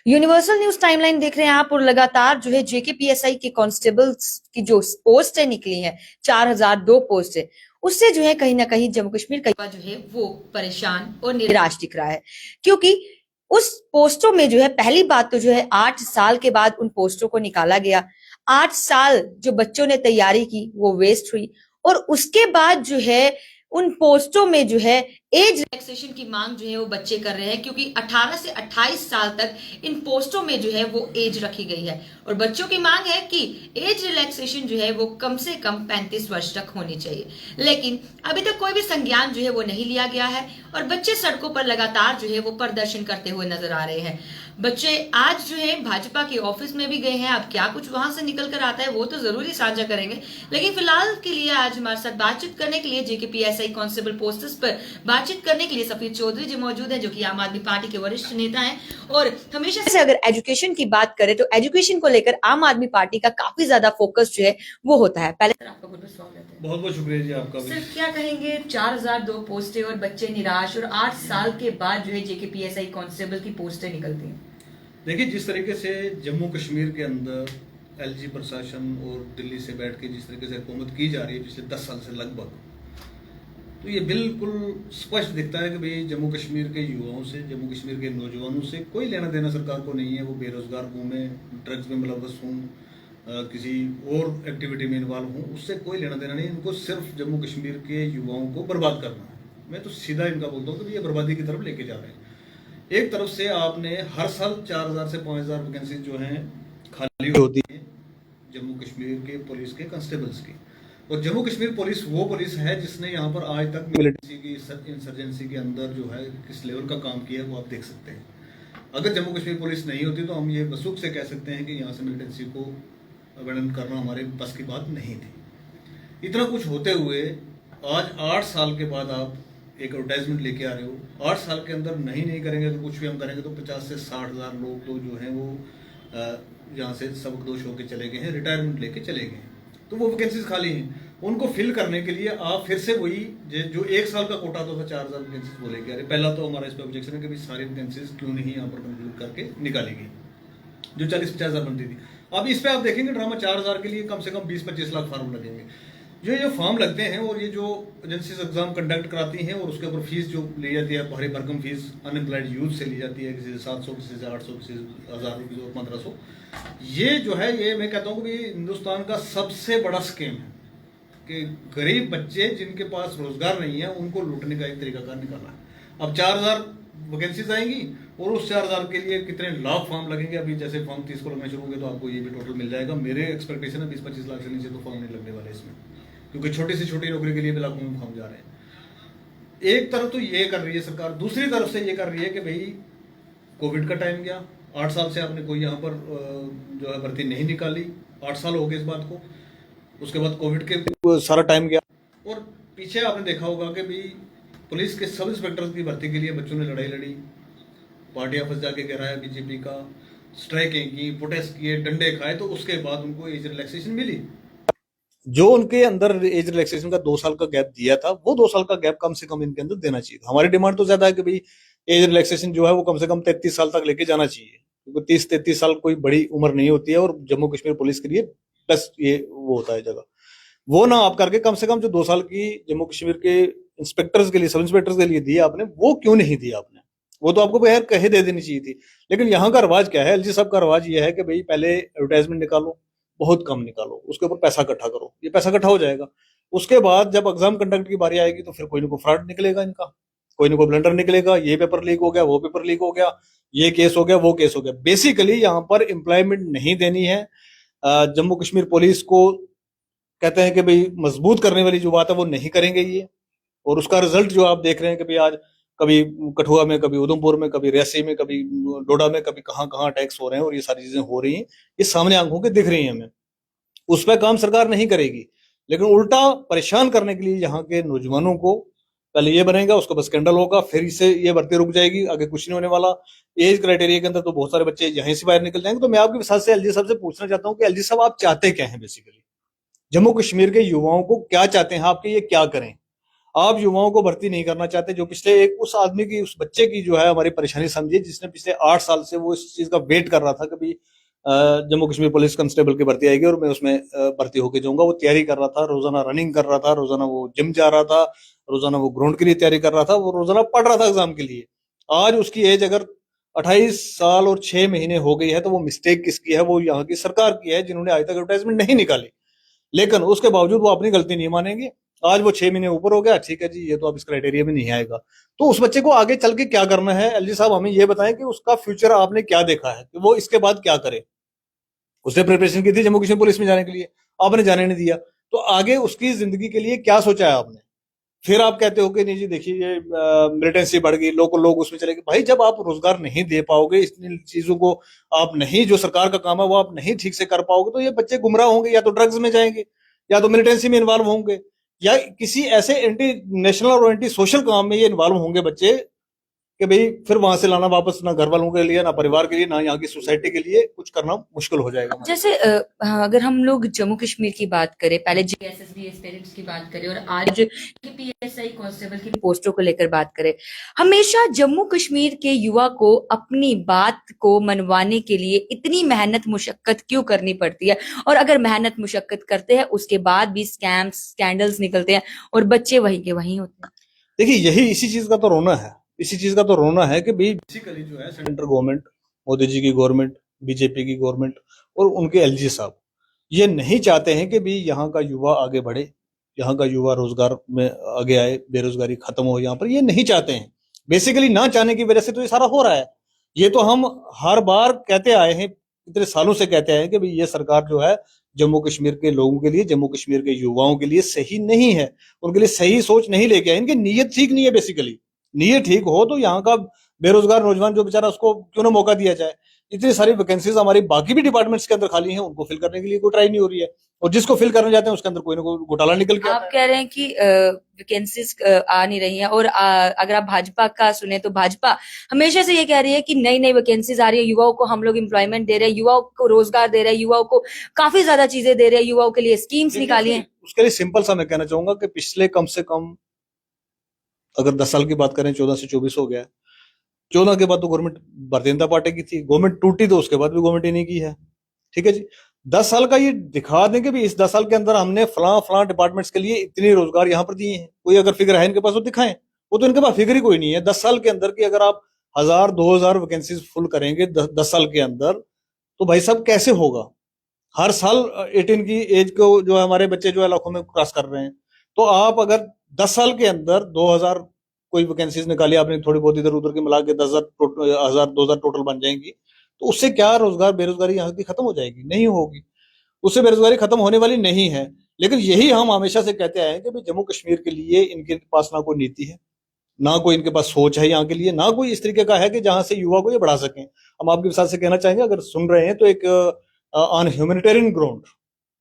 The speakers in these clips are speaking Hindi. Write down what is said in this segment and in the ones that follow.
यूनिवर्सल न्यूज टाइमलाइन देख रहे हैं आप, और लगातार जो है जेकेपीएसआई के कांस्टेबल्स की जो पोस्ट है निकली है, 4002 पोस्ट है, उससे जो है कहीं ना कहीं जम्मू कश्मीर का जो है वो परेशान और निराश दिख रहा है। क्योंकि उस पोस्टों में जो है, पहली बात तो जो है 8 साल के बाद उन पोस्टों को निकाला गया। 8 साल जो बच्चों ने तैयारी की वो वेस्ट हुई। और उसके बाद जो है उन पोस्टों में जो है एज रिलैक्सेशन की मांग जो है वो बच्चे कर रहे हैं, क्योंकि 18 से 28 साल तक इन पोस्टों में जो है वो एज रखी गई है। और बच्चों की मांग है कि एज रिलैक्सेशन जो है वो कम से कम 35 वर्ष तक होनी चाहिए। लेकिन अभी तक कोई भी संज्ञान जो है वो नहीं लिया गया है, और बच्चे सड़कों पर लगातार जो है वो प्रदर्शन करते हुए नजर आ रहे हैं। बच्चे आज जो है भाजपा के ऑफिस में भी गए हैं। अब क्या कुछ वहां से निकल कर आता है वो तो जरूरी साझा करेंगे, लेकिन फिलहाल के लिए आज हमारे साथ बातचीत करने के लिए जेकेपीएसआई कांस्टेबल पोस्टर्स पर बातचीत करने के लिए सफीर चौधरी जी मौजूद हैं, जो कि आम आदमी पार्टी के वरिष्ठ नेता हैं। और हमेशा से अगर एजुकेशन की बात करें तो एजुकेशन को लेकर आम आदमी पार्टी का काफी ज्यादा फोकस जो है वो होता है। पहले सर आपका बहुत बहुत स्वागत है। बहुत बहुत शुक्रिया जी आपका भी। सर क्या कहेंगे, 4002 पोस्टें और बच्चे निराश, और 8 साल के बाद जो है जेकेपीएसआई कांस्टेबल की पोस्टें निकलती हैं। देखिए, जिस तरीके से जम्मू कश्मीर के अंदर एलजी प्रशासन और दिल्ली से बैठ के जिस तरीके से हुकूमत की जा रही है पिछले 10 साल से लगभग, तो ये बिल्कुल स्पष्ट दिखता है कि भाई जम्मू कश्मीर के युवाओं से, जम्मू कश्मीर के नौजवानों से कोई लेना देना सरकार को नहीं है। वो बेरोजगार घूमें, ड्रग्स में मुलव्वस हों, किसी और एक्टिविटी में इन्वॉल्व हों, उससे कोई लेना देना नहीं। इनको सिर्फ जम्मू कश्मीर के युवाओं को बर्बाद करना है। मैं तो सीधा इनका बोलता हूँ कि ये बर्बादी की तरफ लेके जा रहे हैं। एक तरफ से आपने हर साल 4000 से 5000 वैकेंसी जो हैं खाली होती हैं जम्मू कश्मीर के पुलिस के कांस्टेबल्स की। और जम्मू कश्मीर पुलिस वो पुलिस है जिसने यहाँ पर आज तक मिलिटेंसी की, इंसर्जेंसी के अंदर जो है किस लेवल का काम किया है वो आप देख सकते हैं। अगर जम्मू कश्मीर पुलिस नहीं होती तो हम ये बसूख से कह सकते हैं कि यहाँ से मिलिटेंसी को अवेडन करना हमारे बस की बात नहीं थी। इतना कुछ होते हुए आज 8 साल के बाद आप एक एडवर्टाइजमेंट लेके आ रहे हो। 8 साल के अंदर नहीं करेंगे तो कुछ भी हम करेंगे तो 50 से 60 हज़ार लोग तो जो हैं वो यहाँ से सबकदोश होकर चले गए हैं, रिटायरमेंट लेके चले गए हैं। तो वो वैकेंसीज खाली हैं, उनको फिल करने के लिए आप फिर से वही जो 1 साल का कोटा था 4000 वैकेंसीज वो लेके आ रहे। पहला तो हमारा इस पर ऑब्जेक्शन है कि भाई सारी वैकेंसीज क्यों नहीं यहाँ पर कंक्लूड करके निकाली गई जो 40-50 हज़ार बनती थी। अब इस पर आप देखेंगे ड्रामा, 4000 के लिए कम से कम 20-25 लाख फार्म लगेंगे। जो फॉर्म लगते हैं और ये जो एजेंसीज एग्जाम कंडक्ट कराती हैं और उसके ऊपर फीस जो ली जाती है, भारी भरकम फीस अनएम्प्लॉयड यूथ से ली जाती है, किसी से 700, किसी से 800, किसी से 1000 रुपये और 1500। ये जो है, ये मैं कहता हूँ कि हिंदुस्तान का सबसे बड़ा स्कीम है कि गरीब बच्चे जिनके पास रोजगार नहीं है उनको लूटने का एक तरीकाकार निकालना है। अब 4000 वैकेंसीज आएंगी और उस 4000 के लिए कितने लाख फॉर्म लगेंगे। अभी जैसे फॉर्म 30 को लगना शुरू होंगे तो आपको ये भी टोटल मिल जाएगा। मेरे एक्सपेक्टेशन है 20-25 लाख से नीचे तो फॉर्म नहीं लगने वाले इसमें, क्योंकि छोटी से छोटी नौकरी के लिए भी लाखों में फॉर्म जा रहे हैं। एक तरफ तो ये कर रही है सरकार, दूसरी तरफ से ये कर रही है कि भाई कोविड का टाइम गया, 8 साल से आपने कोई यहाँ पर जो है भर्ती नहीं निकाली। 8 साल हो गए इस बात को, उसके बाद कोविड के सारा टाइम गया। और पीछे आपने देखा होगा कि भाई पुलिस के सब इंस्पेक्टर्स की भर्ती के लिए बच्चों ने लड़ाई लड़ी, पार्टी ऑफिस जाके गिराया बीजेपी का, स्ट्राइकें की, प्रोटेस्ट किए, डंडे खाए, तो उसके बाद उनको एज रिलैक्सेशन मिली। जो उनके अंदर एज रिलैक्सेशन का 2 साल का गैप दिया था, वो 2 साल का गैप कम से कम इनके अंदर देना चाहिए। हमारी डिमांड तो ज्यादा है कि भाई एज रिलैक्सेशन जो है वो कम से कम 33 साल तक लेके जाना चाहिए, क्योंकि 30-33 साल कोई बड़ी उम्र नहीं होती है और जम्मू कश्मीर पुलिस के लिए प्लस ये वो होता है जगह। वो ना आप करके कम से कम जो 2 साल की जम्मू कश्मीर के इंस्पेक्टर्स के लिए, सब इंस्पेक्टर्स के लिए दी आपने, वो क्यों नहीं दी आपने? वो तो आपको खैर कहे दे देनी चाहिए थी। लेकिन यहाँ का रवाज क्या है, एलजी साहब का रवाज ये है कि भाई पहले एडवर्टाइजमेंट निकालो, बहुत कम निकालो, उसके ऊपर पैसा इकट्ठा करो, ये पैसा इकट्ठा हो जाएगा। उसके बाद जब एग्जाम कंडक्ट की बारी आएगी तो फिर कोई ना कोई फ्रॉड निकलेगा इनका, कोई ना कोई ब्लंडर निकलेगा, ये पेपर लीक हो गया, वो पेपर लीक हो गया, ये केस हो गया, वो केस हो गया। बेसिकली यहाँ पर एम्प्लॉयमेंट नहीं देनी है। जम्मू कश्मीर पुलिस को कहते हैं कि भाई मजबूत करने वाली जो बात है वो नहीं करेंगे ये, और उसका रिजल्ट जो आप देख रहे हैं कि भाई आज कभी कठुआ में, कभी उधमपुर में, कभी रियासी में, कभी डोडा में, कभी कहाँ कहाँ अटैक्स हो रहे हैं और ये सारी चीजें हो रही हैं, ये सामने आंखों के दिख रही हैं हमें। उस पर काम सरकार नहीं करेगी, लेकिन उल्टा परेशान करने के लिए यहाँ के नौजवानों को पहले ये बनेगा, उसको बस स्कैंडल होगा, फिर इससे ये भर्ती रुक जाएगी, आगे कुछ नहीं होने वाला। एज क्राइटेरिया के अंदर तो बहुत सारे बच्चे यहीं से बाहर निकल जाएंगे। तो मैं आपके साथ से एलजी साहब से पूछना चाहता हूँ कि एलजी साहब आप चाहते क्या हैं बेसिकली, जम्मू कश्मीर के युवाओं को क्या चाहते हैं आपके, ये क्या करें? आप युवाओं को भर्ती नहीं करना चाहते, जो पिछले एक उस आदमी की, उस बच्चे की जो है हमारी परेशानी समझिए, जिसने पिछले 8 साल से वो इस चीज का वेट कर रहा था, कभी जम्मू कश्मीर पुलिस कांस्टेबल की भर्ती आएगी और मैं उसमें भर्ती होके जाऊंगा। वो तैयारी कर रहा था, रोजाना रनिंग कर रहा था, रोजाना वो जिम जा रहा था, रोजाना वो ग्राउंड के लिए तैयारी कर रहा था, वो रोजाना पढ़ रहा था एग्जाम के लिए। आज उसकी एज अगर 28 साल और 6 महीने हो गई है, तो वो मिस्टेक किसकी है? वो यहाँ की सरकार की है, जिन्होंने आज तक एडवर्टाइजमेंट नहीं निकाली। लेकिन उसके बावजूद वो अपनी गलती नहीं मानेंगे। आज वो 6 महीने ऊपर हो गया, ठीक है जी, ये तो अब इस क्राइटेरिया में नहीं आएगा। तो उस बच्चे को आगे चल के क्या करना है? एलजी साहब हमें ये बताएं कि उसका फ्यूचर आपने क्या देखा है कि वो इसके बाद क्या करे। उसने प्रिपरेशन की थी जम्मू कश्मीर पुलिस में जाने के लिए, आपने जाने नहीं दिया। तो आगे उसकी जिंदगी के लिए क्या सोचा है आपने? फिर आप कहते हो कि नहीं जी देखिए ये मिलिटेंसी बढ़ गई, लोग उसमें चले गए। भाई जब आप रोजगार नहीं दे पाओगे, इतनी चीजों को आप नहीं, जो सरकार का काम है वो आप नहीं ठीक से कर पाओगे, तो ये बच्चे गुमराह होंगे, या तो ड्रग्स में जाएंगे, या तो मिलिटेंसी में इन्वॉल्व होंगे, या किसी ऐसे एंटी नेशनल और एंटी सोशल काम में ये इन्वॉल्व होंगे बच्चे, कि भाई फिर वहां से लाना वापस ना घर वालों के लिए, ना परिवार के लिए, ना यहाँ की सोसाइटी के लिए कुछ करना मुश्किल हो जाएगा हमारे लिए। जैसे अगर हम लोग जम्मू कश्मीर की बात करें, पहले जेएसएसबी एस्पिरेंट्स की बात करें और आज पीएसआई कांस्टेबल की पोस्टों को लेकर बात करें, हमेशा जम्मू कश्मीर के युवा को अपनी बात को मनवाने के लिए इतनी मेहनत मुशक्कत क्यों करनी पड़ती है? और अगर मेहनत मुशक्कत करते हैं उसके बाद भी स्कैम्स स्कैंडल्स निकलते हैं और बच्चे वहीं के वहीं होते हैं। देखिए यही इसी चीज का तो रोना है, इसी चीज का तो रोना है कि भाई बेसिकली जो है सेंट्रल गवर्नमेंट, मोदी जी की गवर्नमेंट, बीजेपी की गवर्नमेंट और उनके एलजी साहब ये नहीं चाहते हैं कि भाई यहाँ का युवा आगे बढ़े, यहाँ का युवा रोजगार में आगे आए, बेरोजगारी खत्म हो यहाँ पर, ये नहीं चाहते हैं। बेसिकली ना चाहने की वजह से तो ये सारा हो रहा है। ये तो हम हर बार कहते आए हैं, इतने सालों से कहते आए हैं कि भाई ये सरकार जो है जम्मू कश्मीर के लोगों के लिए, जम्मू कश्मीर के युवाओं के लिए सही नहीं है, उनके लिए सही सोच नहीं लेके आए, इनकी नीयत ठीक नहीं है। बेसिकली नीयत ठीक हो तो यहाँ का बेरोजगार नौजवान जो बेचारा, उसको क्यों ना मौका दिया जाए। इतनी सारी वैकेंसीज हमारी बाकी भी डिपार्टमेंट्स के अंदर खाली हैं, उनको फिल करने के लिए कोई ट्राई नहीं हो रही है, और जिसको फिल करने जाते हैं उसके अंदर कोई ना कोई घोटाला निकल के आता आप है। कह रहे हैं कि वैकेंसीज आ नहीं रही हैं और अगर आप भाजपा का सुने तो भाजपा हमेशा से ये कह रही है कि नई नई वैकेंसीज आ रही है, युवाओं को हम लोग एम्प्लॉयमेंट दे रहे हैं, युवाओं को रोजगार दे रहे हैं, युवाओं को काफी ज्यादा चीजें दे रहे हैं, युवाओं के लिए स्कीम्स निकाली हैं। उसके लिए सिंपल सा मैं कहना चाहूंगा कि पिछले कम से कम अगर 10 साल की बात करें, 14 से 24 हो गया, 14 के बाद तो गवर्नमेंट भारतीय जनता पार्टी की थी, गवर्नमेंट टूटी तो उसके बाद भी गवर्नमेंट ही नहीं की है। ठीक है जी, 10 साल का ये दिखा दें कि भी इस 10 साल के अंदर हमने फलां फलां डिपार्टमेंट्स के लिए इतने रोजगार यहाँ पर दिए हैं। कोई अगर फिगर है इनके पास वो दिखाएं। वो तो इनके पास फिगर ही कोई नहीं है। 10 साल के अंदर की अगर आप 1000-2000 वैकेंसीज फुल करेंगे 10 साल के अंदर, तो भाई साहब कैसे होगा? हर साल 18 की एज को जो है हमारे बच्चे जो है लाखों में क्रॉस कर रहे हैं। तो आप अगर 10 साल के अंदर 2000 कोई वैकेंसीज निकाली आपने, थोड़ी बहुत इधर उधर की मिला के 10,000 टोटल बन जाएंगी, तो उससे क्या रोजगार, बेरोजगारी यहाँ की खत्म हो जाएगी? नहीं होगी। उससे बेरोजगारी खत्म होने वाली नहीं है। लेकिन यही हम हमेशा से कहते आए हैं कि भाई जम्मू कश्मीर के लिए इनके पास ना कोई नीति है, ना कोई इनके पास सोच है यहाँ के लिए, ना कोई इस तरीके का है कि जहां से युवा को ये बढ़ा सकें। हम आपके साथ से कहना चाहेंगे, अगर सुन रहे हैं तो एक ऑन ह्यूमैनिटेरियन ग्राउंड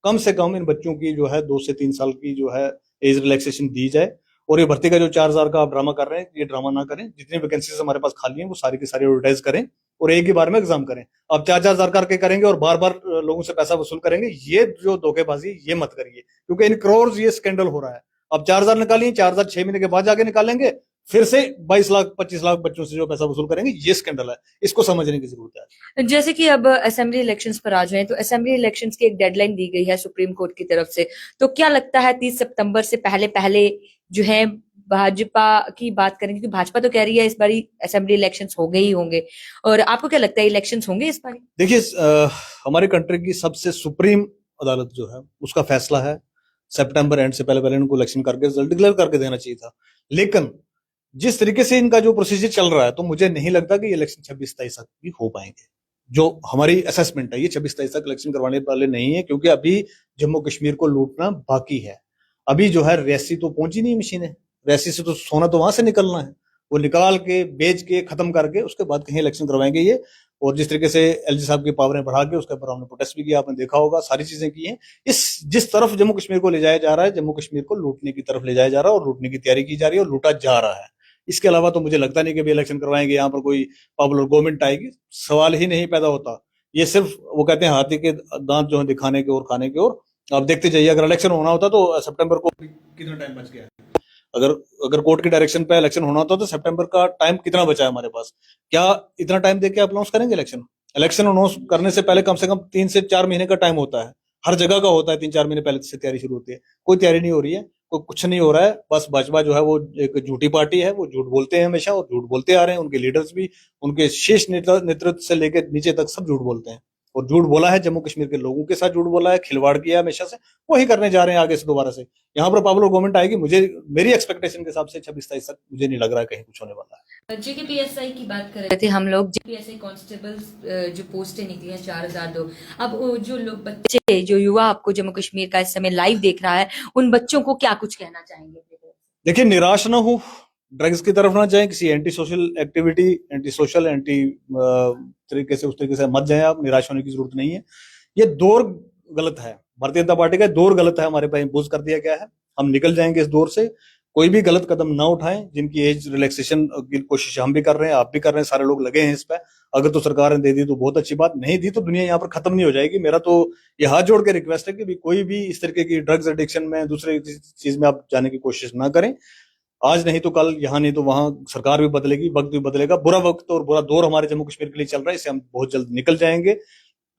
कम से कम इन बच्चों की जो है 2 से 3 साल की जो है एज रिलैक्सेशन दी जाए। और ये भर्ती का जो 4,000 का आप ड्रामा कर रहे हैं, ये ड्रामा ना करें। जितनी वैकेंसीज हमारे पास खाली हैं वो सारी की सारी एडवर्टाइज करें और एक ही बार में एग्जाम करें। अब 4,000 करके करेंगे और बार बार लोगों से पैसा वसूल करेंगे, ये जो धोखेबाजी ये मत करिए, क्योंकि इन करोड़ ये स्कैंडल हो रहा है। अब 4,000 निकालिए, 4,000 6 महीने के बाद जाके निकालेंगे, फिर से 22 लाख 25 लाख बच्चों से जो पैसा वसूल करेंगे, ये स्कैंडल है। इसको समझने की जरूरत है। जैसे कि अब असेंबली इलेक्शंस पर आ जाएं, तो असेंबली इलेक्शंस की एक डेडलाइन दी गई है सुप्रीम कोर्ट की तरफ से, तो क्या लगता है 30 सितंबर से पहले पहले जो है भाजपा की बात करें, क्योंकि भाजपा तो कह रही है इस बारी असेंबली इलेक्शंस हो गए ही होंगे, और आपको क्या लगता है इलेक्शंस होंगे इस बारी? देखिए हमारे कंट्री की सबसे सुप्रीम अदालत जो है उसका फैसला है सितंबर एंड से पहले पहले इनको इलेक्शन करके रिजल्ट डिक्लेयर करके देना चाहिए था। लेकिन जिस तरीके से इनका जो प्रोसीजर चल रहा है, तो मुझे नहीं लगता कि ये इलेक्शन 26-27 तक भी हो पाएंगे। जो हमारी असेसमेंट है, ये 26-27 तक इलेक्शन करवाने वाले नहीं है, क्योंकि अभी जम्मू कश्मीर को लूटना बाकी है। अभी जो है रेसी तो पहुंची नहीं मशीनें, रेसी से तो सोना तो वहां से निकलना है, वो निकाल के बेच के खत्म करके उसके बाद कहीं इलेक्शन करवाएंगे ये। और जिस तरीके से एलजी साहब की पावरें बढ़ा के उसके ऊपर हमने प्रोटेस्ट भी किया, आपने देखा होगा, सारी चीजें की हैं। इस जिस तरफ जम्मू कश्मीर को ले जाया जा रहा है, जम्मू कश्मीर को लूटने की तरफ ले जाया जा रहा है और लूटने की तैयारी की जा रही है और लूटा जा रहा है। इसके अलावा तो मुझे लगता नहीं कि भी इलेक्शन करवाएंगे, यहाँ पर कोई पॉपुलर गवर्नमेंट आएगी, सवाल ही नहीं पैदा होता। ये सिर्फ वो कहते हैं हाथी के दांत जो है दिखाने के और खाने के। और आप देखते जाइए, अगर इलेक्शन होना होता तो सितंबर को कितना टाइम बच गया। अगर अगर कोर्ट की डायरेक्शन पे इलेक्शन होना होता तो सितंबर का टाइम कितना बचा है हमारे पास? क्या इतना टाइम देके आप अनाउंस करेंगे इलेक्शन? इलेक्शन अनाउंस करने से पहले कम से कम 3 से 4 महीने का टाइम होता है, हर जगह का होता है, 3-4 महीने पहले से तैयारी शुरू होती है। कोई तैयारी नहीं हो रही है, कोई कुछ नहीं हो रहा है। बस भाजपा जो है वो एक झूठी पार्टी है, वो झूठ बोलते हैं हमेशा और झूठ बोलते आ रहे हैं। उनके लीडर्स भी, उनके शीर्ष नेतृत्व से लेकर नीचे तक सब झूठ बोलते हैं और झूठ बोला है, जम्मू कश्मीर के लोगों के साथ झूठ बोला है, खिलवाड़ किया है हमेशा से, वही करने जा रहे हैं आगे से दोबारा से। यहाँ पर पॉपुलर गवर्नमेंट आएगी, मुझे मेरी एक्सपेक्टेशन के हिसाब से 26-27 तक मुझे नहीं लग रहा है कहीं कुछ होने वाला है। जेकेपीएसआई की बात कर रहे थे हम लोग, जेकेपीएसआई कांस्टेबल जो पोस्टें निकली हैं 4002। अब वो जो लोग बच्चे, जो युवा आपको जम्मू कश्मीर का इस समय लाइव देख रहा है, उन बच्चों को क्या कुछ कहना चाहेंगे? देखिए, निराश ना हो, ड्रग्स की तरफ ना जाए, किसी anti social activity, anti social, anti तरीके से, उस तरीके से मत जाए आप। निराश होने की जरूरत नहीं है। ये दौर गलत है, भारतीय जनता पार्टी का दौर गलत है, हमारे पे इम्पोज कर दिया गया है। हम निकल जाएंगे इस दौर से। कोई भी गलत कदम ना उठाएं। जिनकी एज रिलैक्सेशन की कोशिश हम भी कर रहे हैं, आप भी कर रहे हैं, सारे लोग लगे हैं इस पे। अगर तो सरकार ने दे दी तो बहुत अच्छी बात, नहीं दी तो दुनिया यहाँ पर खत्म नहीं हो जाएगी। मेरा तो ये हाथ जोड़ के रिक्वेस्ट है कि भी कोई भी इस तरीके की ड्रग्स एडिक्शन में, दूसरे चीज में आप जाने की कोशिश ना करें। आज नहीं तो कल, यहाँ नहीं तो वहां, सरकार भी बदलेगी, वक्त भी बदलेगा। बुरा वक्त और बुरा दौर हमारे जम्मू कश्मीर के लिए चल रहा है, इससे हम बहुत जल्द निकल जाएंगे।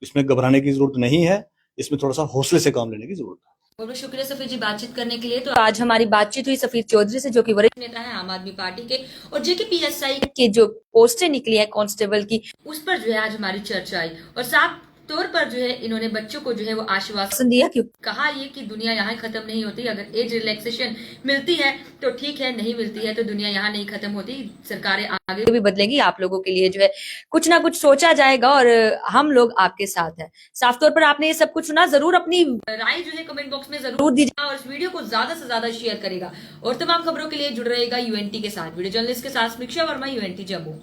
इसमें घबराने की जरूरत नहीं है, इसमें थोड़ा सा हौसले से काम लेने की जरूरत है। बहुत बहुत शुक्रिया सफीर जी बातचीत करने के लिए। तो आज हमारी बातचीत हुई सफीर चौधरी से, जो कि वरिष्ठ नेता है आम आदमी पार्टी के, और जेकेपीएसआई के जो पोस्टें निकली है कांस्टेबल की, उस पर जो है आज हमारी चर्चा आई। और साफ तौर पर जो है इन्होंने बच्चों को जो है वो आश्वासन दिया, क्यों कहा ये कि दुनिया यहाँ खत्म नहीं होती। अगर एज रिलैक्सेशन मिलती है तो ठीक है, नहीं मिलती है तो दुनिया यहाँ नहीं खत्म होती। सरकारें आगे भी बदलेगी, आप लोगों के लिए जो है कुछ ना कुछ सोचा जाएगा और हम लोग आपके साथ हैं। साफ तौर पर आपने ये सब कुछ सुना, जरूर अपनी राय जो है कमेंट बॉक्स में जरूर दीजिएगा और इस वीडियो को ज्यादा से ज्यादा शेयर करेगा। और तमाम खबरों के लिए जुड़ रहेगा यूएनटी के साथ। वीडियो जर्नलिस्ट के साथ समीक्षा वर्मा, यूएनटी जम्मू।